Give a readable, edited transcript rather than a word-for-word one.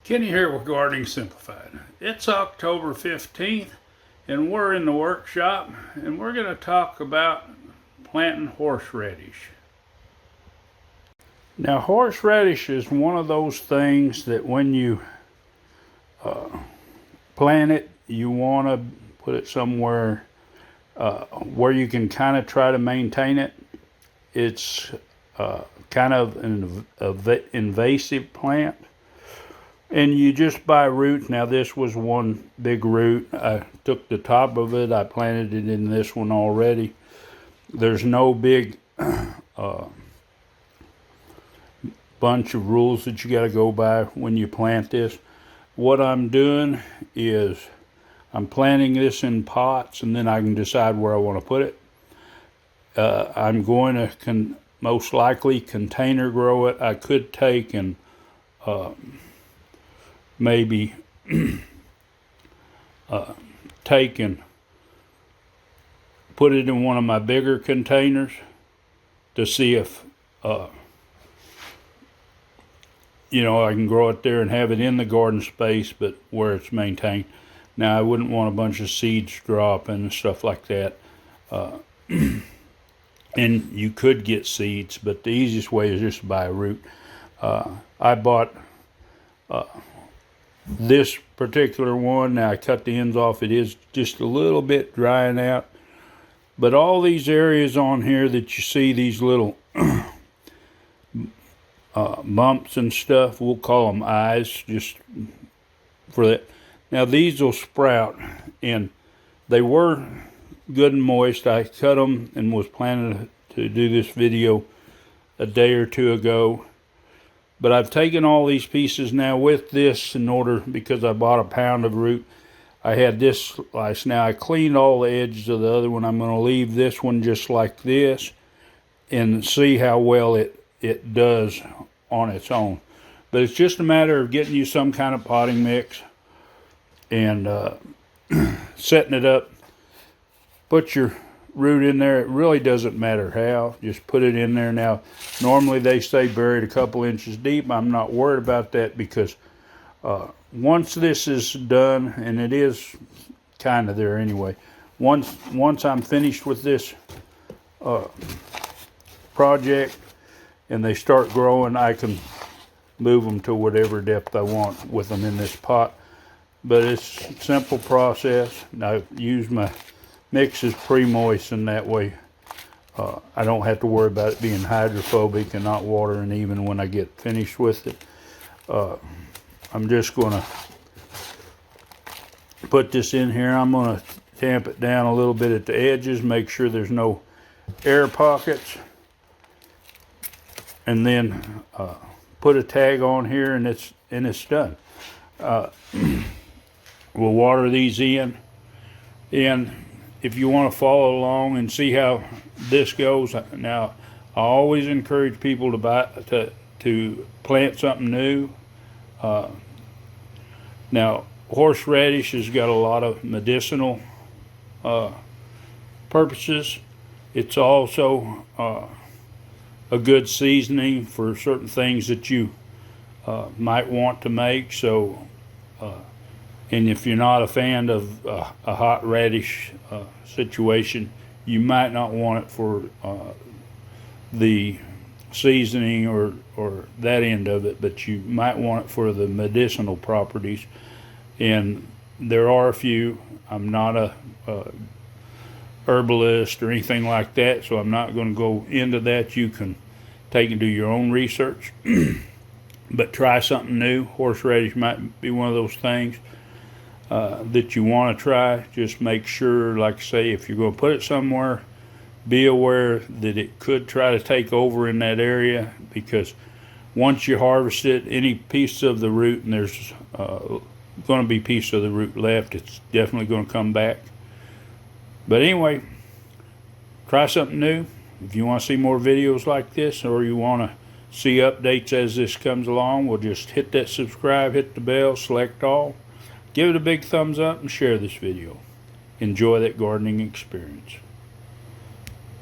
Kenny here with Gardening Simplified. It's October 15th and we're in the workshop and we're going to talk about planting horseradish. Now horseradish is one of those things that when you plant it, you want to put it somewhere where you can kind of try to maintain it. It's kind of an invasive plant. And you just buy root. Now this was one big root. I took the top of it, I planted it in this one already. There's no big bunch of rules that you got to go by when you plant this. What I'm doing is I'm planting this in pots and then I can decide where I want to put it. I'm going to most likely container grow it. I could take and maybe take and put it in one of my bigger containers to see if I can grow it there and have it in the garden space, but where it's maintained. Now I wouldn't want a bunch of seeds dropping and stuff like that. And you could get seeds, but the easiest way is just to buy a root. I bought this particular one. Now I cut the ends off. It is just a little bit drying out, but all these areas on here that you see, these little bumps and stuff, we'll call them eyes just for that. Now these will sprout, and they were good and moist. I cut them and was planning to do this video a day or two ago. But I've taken all these pieces now with this because I bought a pound of root. I had this slice. Now I cleaned all the edges of the other one. I'm going to leave this one just like this and see how well it does on its own. But it's just a matter of getting you some kind of potting mix and setting it up. Put your root in there. It really doesn't matter how, just put it in there. Now normally they say buried a couple inches deep. I'm not worried about that because once this is done, and it is kind of there anyway, once I'm finished with this project and they start growing, I can move them to whatever depth I want with them in this pot. But it's a simple process. I use my mix is pre-moist, and that way I don't have to worry about it being hydrophobic and not watering even when I get finished with it. I'm just going to put this in here. I'm going to tamp it down a little bit at the edges, make sure there's no air pockets, and then put a tag on here, and it's done. We'll water these in, and if you want to follow along and see how this goes, now I always encourage people to plant something new. Now horseradish has got a lot of medicinal purposes. It's also a good seasoning for certain things that you might want to make. So and if you're not a fan of a hot radish situation, you might not want it for the seasoning or that end of it, but you might want it for the medicinal properties. And there are a few. I'm not a herbalist or anything like that, so I'm not going to go into that. You can take and do your own research, but try something new. Horseradish might be one of those things that you want to try. Just make sure, like I say, if you're going to put it somewhere, be aware that it could try to take over in that area, because once you harvest it, any piece of the root, and there's going to be piece of the root left, it's definitely going to come back. But anyway, try something new. If you want to see more videos like this, or you want to see updates as this comes along, we'll just hit that subscribe, hit the bell, select all. Give it a big thumbs up and share this video. Enjoy that gardening experience.